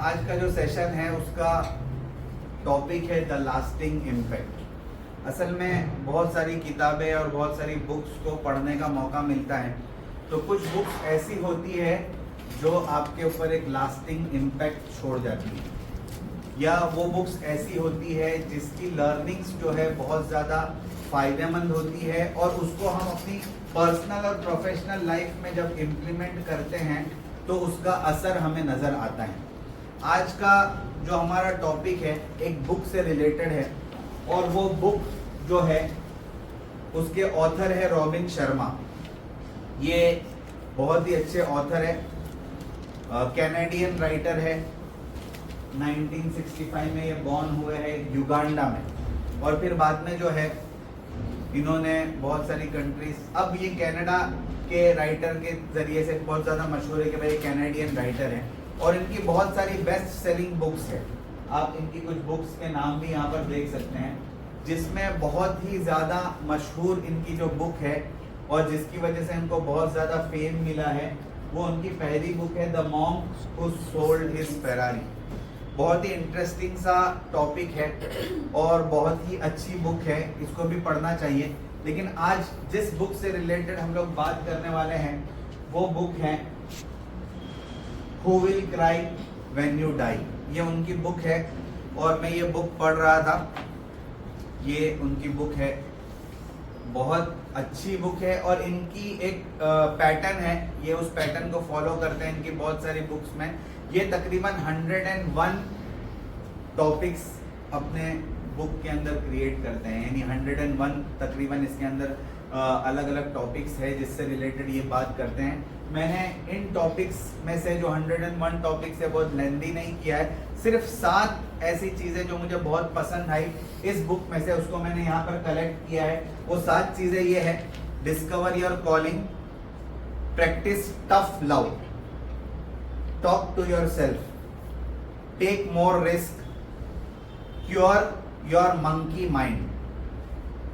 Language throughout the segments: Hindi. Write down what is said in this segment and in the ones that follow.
आज का जो सेशन है उसका टॉपिक है द लास्टिंग इम्पैक्ट। असल में बहुत सारी किताबें और बहुत सारी बुक्स को पढ़ने का मौका मिलता है, तो कुछ बुक्स ऐसी होती है जो आपके ऊपर एक लास्टिंग इम्पैक्ट छोड़ जाती है, या वो बुक्स ऐसी होती है जिसकी लर्निंग्स जो है बहुत ज़्यादा फ़ायदेमंद होती है और उसको हम अपनी पर्सनल और प्रोफेशनल लाइफ में जब इम्प्लीमेंट करते हैं तो उसका असर हमें नज़र आता है। आज का जो हमारा टॉपिक है एक बुक से रिलेटेड है, और वो बुक जो है उसके ऑथर है रॉबिन शर्मा। ये बहुत ही अच्छे ऑथर है, कैनेडियन राइटर है। 1965 में ये बॉर्न हुए हैं युगांडा में, और फिर बाद में जो है इन्होंने बहुत सारी कंट्रीज, अब ये कनाडा के राइटर के जरिए से बहुत ज़्यादा मशहूर है कि भाई कैनेडियन राइटर है, और इनकी बहुत सारी बेस्ट सेलिंग बुक्स है। आप इनकी कुछ बुक्स के नाम भी यहाँ पर देख सकते हैं, जिसमें बहुत ही ज़्यादा मशहूर इनकी जो बुक है और जिसकी वजह से इनको बहुत ज़्यादा फेम मिला है, वो उनकी पहली बुक है the monk who sold his Ferrari. बहुत ही इंटरेस्टिंग सा टॉपिक है और बहुत ही अच्छी बुक है, इसको भी पढ़ना चाहिए। लेकिन आज जिस बुक से रिलेटेड हम लोग बात करने वाले हैं वो बुक है who will cry when you die. ये उनकी बुक है और मैं ये बुक पढ़ रहा था। ये उनकी बुक है, बहुत अच्छी बुक है, और इनकी एक पैटर्न है, ये उस पैटर्न को फॉलो करते हैं इनकी बहुत सारी बुक्स में। ये तकरीबन 101 टॉपिक्स अपने बुक के अंदर क्रिएट करते हैं, यानी 101 तकरीबन इसके अंदर अलग अलग टॉपिक्स है जिससे रिलेटेड ये बात करते हैं। मैंने इन टॉपिक्स में से जो 101 टॉपिक्स है बहुत लेंदी नहीं किया है, सिर्फ 7 ऐसी चीज़ें जो मुझे बहुत पसंद आई इस बुक में से उसको मैंने यहाँ पर कलेक्ट किया है। वो 7 चीज़ें ये है: discover your calling, practice tough love, talk to yourself, take more risk, cure your monkey mind,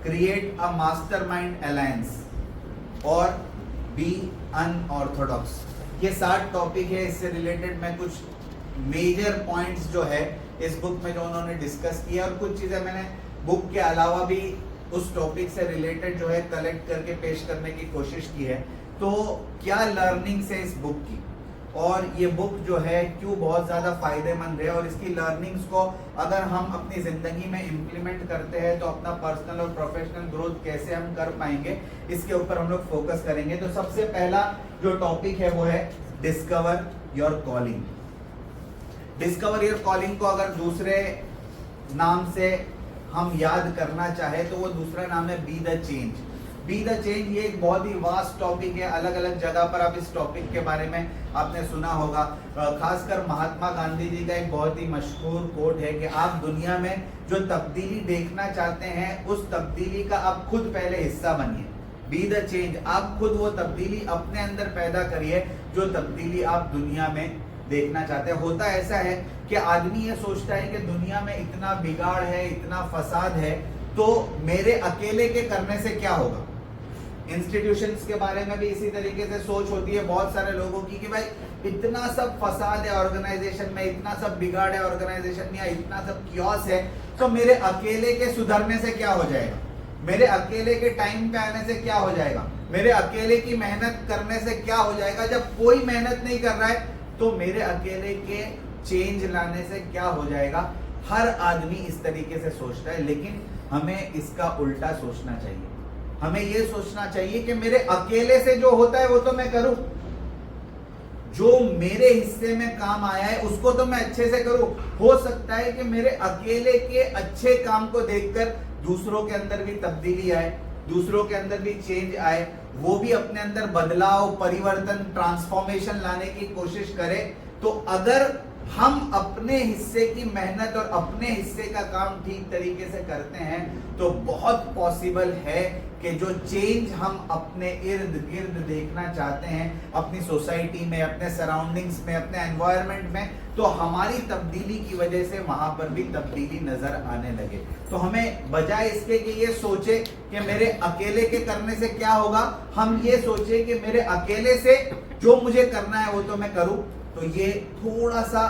create a mastermind alliance और be unorthodox। ये 7 टॉपिक है। इससे रिलेटेड मैं कुछ मेजर पॉइंट्स जो है इस बुक में जो उन्होंने डिस्कस किया, और कुछ चीज़ें मैंने बुक के अलावा भी उस टॉपिक से रिलेटेड जो है कलेक्ट करके पेश करने की कोशिश की है। तो क्या लर्निंग्स है इस बुक की, और ये बुक जो है क्यों बहुत ज़्यादा फ़ायदेमंद है, और इसकी लर्निंग्स को अगर हम अपनी ज़िंदगी में इम्प्लीमेंट करते हैं तो अपना पर्सनल और प्रोफेशनल ग्रोथ कैसे हम कर पाएंगे, इसके ऊपर हम लोग फोकस करेंगे। तो सबसे पहला जो टॉपिक है वो है discover your calling. Discover your calling को अगर दूसरे नाम से हम याद करना चाहे तो वो दूसरा नाम है be the change. Be the change ये एक बहुत ही वास्ट टॉपिक है, अलग अलग जगह पर आप इस टॉपिक के बारे में आपने सुना होगा। खासकर महात्मा गांधी जी का एक बहुत ही मशहूर कोट है कि आप दुनिया में जो तब्दीली देखना चाहते हैं उस तब्दीली का आप खुद पहले हिस्सा बनिए। बी द चेंज, आप खुद वो तब्दीली अपने अंदर पैदा करिए जो तब्दीली आप दुनिया में देखना चाहते हैं। होता ऐसा है कि आदमी ये सोचता है कि दुनिया में इतना बिगाड़ है, इतना फसाद है, तो मेरे अकेले के करने से क्या होगा। इंस्टीट्यूशंस के बारे में भी इसी तरीके से सोच होती है बहुत सारे लोगों की कि भाई इतना सब फसाद है ऑर्गेनाइजेशन में, इतना सब बिगाड़ है ऑर्गेनाइजेशन में, या इतना सब कियोस है, तो मेरे अकेले के सुधरने से क्या हो जाएगा, मेरे अकेले के टाइम पे आने से क्या हो जाएगा, मेरे अकेले की मेहनत करने से क्या हो जाएगा। जब कोई मेहनत नहीं कर रहा है तो मेरे अकेले के चेंज लाने से क्या हो जाएगा। हर आदमी इस तरीके से सोचता है, लेकिन हमें इसका उल्टा सोचना चाहिए। हमें यह सोचना चाहिए कि मेरे अकेले से जो होता है वो तो मैं करूं, जो मेरे हिस्से में काम आया है उसको तो मैं अच्छे से करूं। हो सकता है कि मेरे अकेले के अच्छे काम को देखकर दूसरों के अंदर भी तब्दीली आए, दूसरों के अंदर भी चेंज आए, वो भी अपने अंदर बदलाव, परिवर्तन, ट्रांसफॉर्मेशन लाने की कोशिश करें। तो अगर हम अपने हिस्से की मेहनत और अपने हिस्से का काम ठीक तरीके से करते हैं तो बहुत पॉसिबल है कि जो चेंज हम अपने इर्द गिर्द देखना चाहते हैं, अपनी सोसाइटी में, अपने सराउंडिंग्स में, अपने एनवायरनमेंट में, तो हमारी तब्दीली की वजह से वहां पर भी तब्दीली नजर आने लगे। तो हमें बजाय इसके कि ये सोचे कि मेरे अकेले के करने से क्या होगा, हम ये सोचे कि मेरे अकेले से जो मुझे करना है वो तो मैं करूं। तो ये थोड़ा सा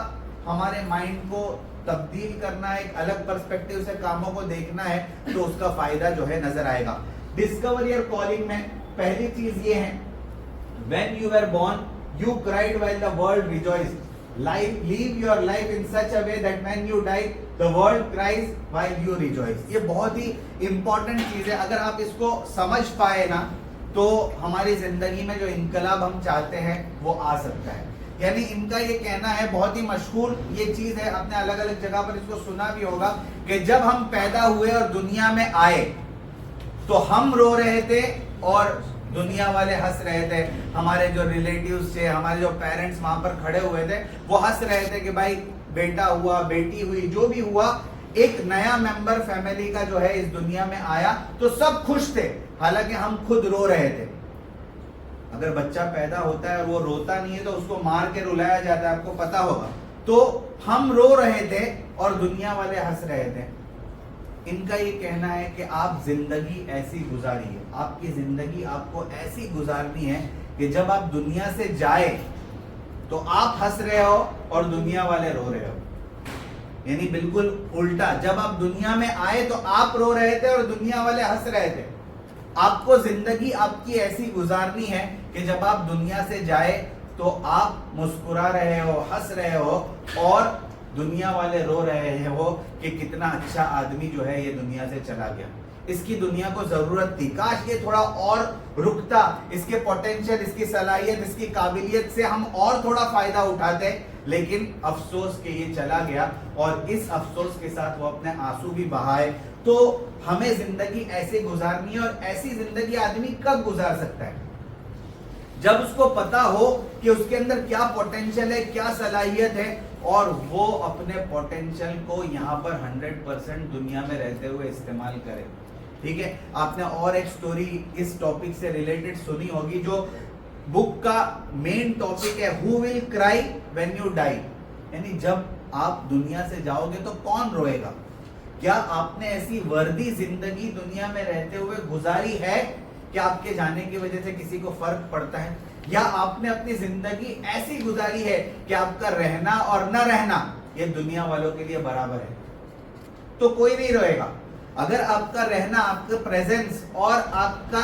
हमारे माइंड को तब्दील करना है, एक अलग पर्सपेक्टिव से कामों को देखना है, तो उसका फायदा जो है नजर आएगा। डिस्कवर योर कॉलिंग में पहली चीज ये है, when you were born you cried while the world rejoiced, live your life in such a way that when you die the world cries while you rejoice। ये बहुत ही इंपॉर्टेंट चीज है। अगर आप इसको समझ पाए ना तो हमारी जिंदगी में जो इनकलाब हम चाहते हैं वो आ सकता है। यानी इनका ये कहना है, बहुत ही मशहूर ये चीज है, आपने अलग अलग जगह पर इसको सुना भी होगा, कि जब हम पैदा हुए और दुनिया में आए तो हम रो रहे थे और दुनिया वाले हंस रहे थे। हमारे जो रिलेटिव्स थे, हमारे जो पेरेंट्स वहां पर खड़े हुए थे, वो हंस रहे थे कि भाई बेटा हुआ, बेटी हुई, जो भी हुआ, एक नया मेंबर फैमिली का जो है इस दुनिया में आया, तो सब खुश थे, हालांकि हम खुद रो रहे थे। अगर बच्चा पैदा होता है और वो रोता नहीं है तो उसको मार के रुलाया जाता है, आपको पता होगा। तो हम रो रहे थे और दुनिया वाले हंस रहे थे। इनका ये कहना है कि आप जिंदगी ऐसी गुजारिए, आपकी जिंदगी आपको ऐसी गुजारनी है कि जब आप दुनिया से जाए तो आप हंस रहे हो और दुनिया वाले रो रहे हो। यानी बिल्कुल उल्टा, जब आप दुनिया में आए तो आप रो रहे थे और दुनिया वाले हंस रहे थे। आपको जिंदगी आपकी ऐसी गुजारनी है कि जब आप दुनिया से जाए तो आप मुस्कुरा रहे हो, हंस रहे हो और दुनिया वाले रो रहे हो कि कितना अच्छा आदमी जो है ये दुनिया से चला गया, इसकी दुनिया को जरूरत थी, काश ये थोड़ा और रुकता, इसके पोटेंशियल, इसकी सलाहियत, इसकी काबिलियत से हम और थोड़ा फायदा उठाते, लेकिन अफसोस कि ये चला गया। और इस अफसोस के साथ वो अपने आंसू भी बहाए। तो हमें जिंदगी ऐसे गुजारनी है, और ऐसी जिंदगी आदमी कब गुजार सकता है? जब उसको पता हो कि उसके अंदर क्या पोटेंशियल है, क्या सलाहियत है, और वो अपने पोटेंशियल को यहाँ पर 100% दुनिया में रहते हुए इस्तेमाल करे। ठीक है, आपने और एक स्टोरी इस टॉपिक से रिलेटेड सुनी होगी, जो बुक का मेन टॉपिक है, who will cry when you die. यानी जब आप दुनिया से जाओगे तो कौन रोएगा? क्या आपने ऐसी वर्दी जिंदगी दुनिया में रहते हुए गुजारी है कि आपके जाने की वजह से किसी को फर्क पड़ता है? या आपने अपनी जिंदगी ऐसी गुजारी है कि आपका रहना और न रहना ये दुनिया वालों के लिए बराबर है? तो कोई नहीं रोएगा। अगर आपका रहना, आपका प्रेजेंस और आपका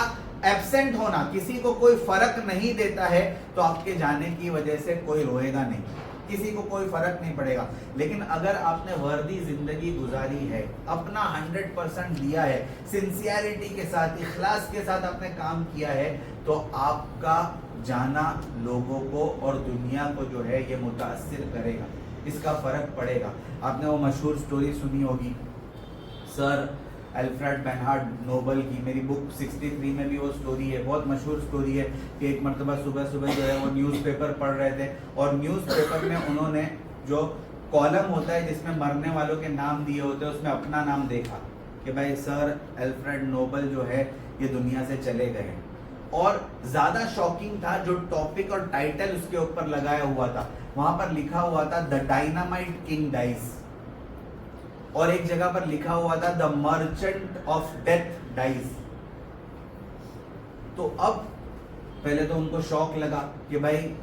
एब्सेंट होना किसी को कोई फर्क नहीं देता है, तो आपके जाने की वजह से कोई रोएगा नहीं, किसी को कोई फर्क नहीं पड़ेगा। लेकिन अगर आपने वर्दी जिंदगी गुजारी है, अपना 100% दिया है, सिंसियरिटी के साथ, इखलास के साथ आपने काम किया है, तो आपका जाना लोगों को और दुनिया को जो है ये मुतासिर करेगा, इसका फर्क पड़ेगा। आपने वो मशहूर स्टोरी सुनी होगी सर अल्फ्रेड बेनहार्ड नोबल की, मेरी बुक 63 में भी वो स्टोरी है, बहुत मशहूर स्टोरी है कि एक मरतबा सुबह सुबह जो है वो न्यूज़पेपर पढ़ रहे थे, और न्यूज़पेपर में उन्होंने जो कॉलम होता है जिसमें मरने वालों के नाम दिए होते हैं, उसमें अपना नाम देखा कि भाई सर अल्फ्रेड नोबल जो है ये दुनिया से चले गए। और ज्यादा शॉकिंग था जो टॉपिक और टाइटल उसके ऊपर लगाया हुआ था, वहां पर लिखा हुआ था द डायनामाइट किंग डाइज, और एक जगह पर लिखा हुआ था the merchant of death dies. तो अब पहले तो उनको शौक लगा कि भाई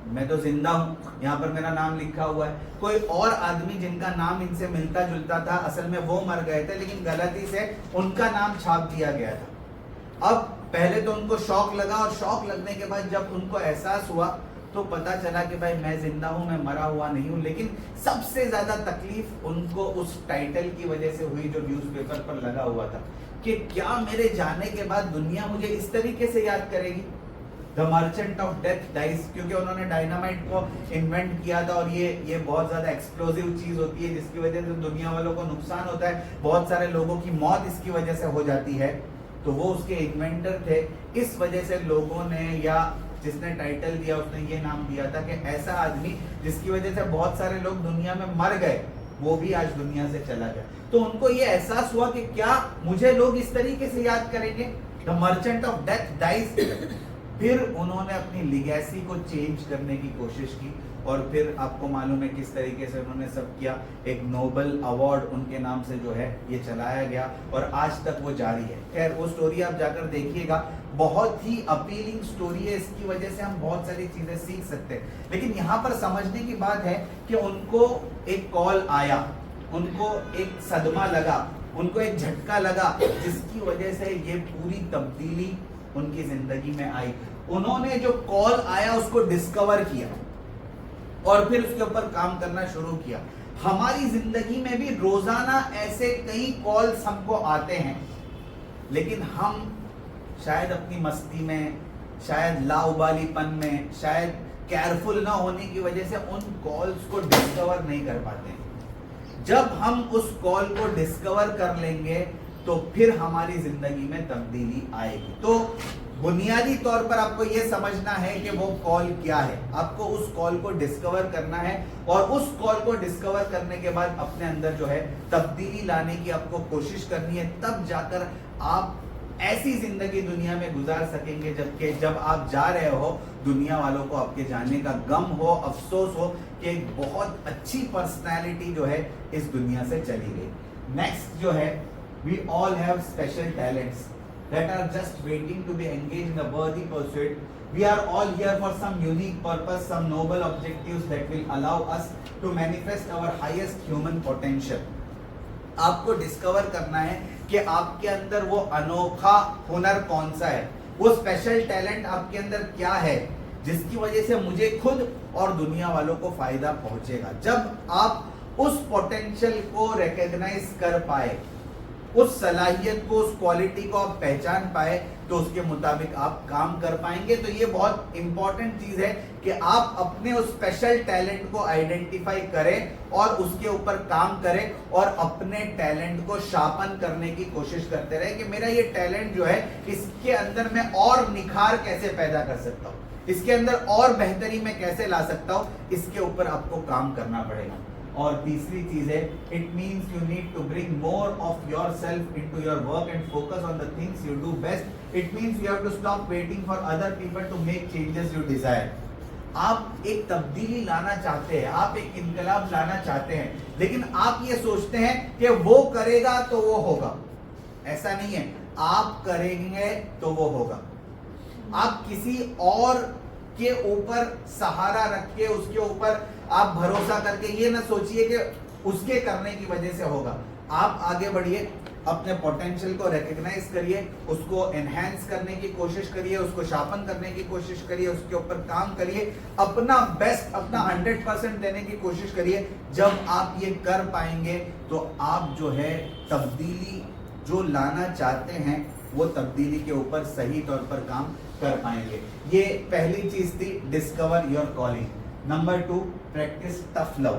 मैं तो जिंदा हूं, यहाँ पर मेरा नाम लिखा हुआ है। कोई और आदमी जिनका नाम इनसे मिलता जुलता था, असल में वो मर गए थे, लेकिन गलती से उनका नाम छाप दिया गया था। अब पहले तो उनको शौक लगा, और शौक लगने के बाद जब उनको एहसास हुआ तो पता चला कि भाई मैं जिंदा हूं, मैं मरा हुआ नहीं हूं। लेकिन सबसे ज्यादा तकलीफ उनको उस टाइटल की वजह से हुई जो न्यूज़पेपर पर लगा हुआ था, कि क्या मेरे जाने के बाद दुनिया मुझे इस तरीके से याद करेगी, the merchant of death dies. क्योंकि उन्होंने डायनामाइट को इन्वेंट किया था, और ये बहुत ज्यादा एक्सप्लोजिव चीज होती है जिसकी वजह से दुनिया वालों को नुकसान होता है, बहुत सारे लोगों की मौत इसकी वजह से हो जाती है। तो वो उसके इन्वेंटर थे, इस वजह से लोगों ने, या जिसने टाइटल दिया उसने ये नाम दिया था कि ऐसा आदमी जिसकी वजह से बहुत सारे लोग दुनिया में मर गए, वो भी आज दुनिया से चला गया। तो उनको ये एहसास हुआ कि क्या मुझे लोग इस तरीके से याद करेंगे, the merchant of death dies. फिर उन्होंने अपनी लिगेसी को चेंज करने की कोशिश की और फिर आपको मालूम है किस तरीके से उन्होंने सब किया। एक नोबेल अवार्ड उनके नाम से जो है ये चलाया गया और आज तक वो जारी है। खैर वो स्टोरी आप जाकर देखिएगा, बहुत ही अपीलिंग स्टोरी है, इसकी वजह से हम बहुत सारी चीजें सीख सकते हैं। लेकिन यहाँ पर समझने की बात है कि उनको एक कॉल आया, उनको एक सदमा लगा, उनको एक झटका लगा, जिसकी वजह से ये पूरी तब्दीली उनकी जिंदगी में आई। उन्होंने जो कॉल आया उसको डिस्कवर किया और फिर उसके ऊपर काम करना शुरू किया। हमारी जिंदगी में भी रोजाना ऐसे कई कॉल्स हमको आते हैं, लेकिन हम शायद अपनी मस्ती में, शायद लाउबालीपन में, शायद केयरफुल ना होने की वजह से उन कॉल्स को डिस्कवर नहीं कर पाते हैं। जब हम उस कॉल को डिस्कवर कर लेंगे तो फिर हमारी जिंदगी में तब्दीली आएगी। तो बुनियादी तौर पर आपको यह समझना है कि वो कॉल क्या है, आपको उस कॉल को डिस्कवर करना है और उस कॉल को डिस्कवर करने के बाद अपने अंदर जो है तब्दीली लाने की आपको कोशिश करनी है। तब जाकर आप ऐसी जिंदगी दुनिया में गुजार सकेंगे जबकि जब आप जा रहे हो दुनिया वालों को आपके जाने का गम हो, अफसोस हो कि एक बहुत अच्छी पर्सनैलिटी जो है इस दुनिया से चली गई। नेक्स्ट जो है, we all have special talents that are just waiting to be engaged in a worthy pursuit. We are all here for some unique purpose, some noble objectives that will allow us to manifest our highest human potential. आपको डिस्कवर करना है कि आपके अंदर वो अनोखा हुनर कौन सा है, वो स्पेशल टैलेंट आपके अंदर क्या है जिसकी वजह से मुझे खुद और दुनिया वालों को फायदा पहुंचेगा। जब आप उस पोटेंशियल को रिकॉग्नाइज कर पाए, उस सलाहियत को, उस क्वालिटी को आप पहचान पाए, तो उसके मुताबिक आप काम कर पाएंगे। तो ये बहुत इंपॉर्टेंट चीज है कि आप अपने उस स्पेशल टैलेंट को आइडेंटिफाई करें और उसके ऊपर काम करें और अपने टैलेंट को शार्पन करने की कोशिश करते रहे कि मेरा ये टैलेंट जो है इसके अंदर मैं और निखार कैसे पैदा कर सकता हूँ, इसके अंदर और बेहतरी में कैसे ला सकता हूँ, इसके ऊपर आपको काम करना पड़ेगा। और तीसरी चीज है, it means you need to bring more of yourself into your work and focus on the things you do best. It means you have to stop waiting for other people to make changes you desire. आप एक तब्दीली लाना चाहते हैं, आप एक इनकलाब लाना चाहते हैं, लेकिन आप ये सोचते हैं कि वो करेगा तो वो होगा। ऐसा नहीं है, आप करेंगे तो वो होगा। आप किसी और के ऊपर सहारा रख के, उसके ऊपर आप भरोसा करके ये ना सोचिए कि उसके करने की वजह से होगा। आप आगे बढ़िए, अपने पोटेंशियल को रिकॉग्नाइज करिए, उसको एनहांस करने की कोशिश करिए, उसको शार्पन करने की कोशिश करिए, उसके ऊपर काम करिए, अपना बेस्ट, अपना 100% देने की कोशिश करिए। जब आप ये कर पाएंगे तो आप जो है तब्दीली जो लाना चाहते हैं वो तब्दीली के ऊपर सही तौर पर काम कर पाएंगे। ये पहली चीज थी, discover your calling. Number 2, practice tough love.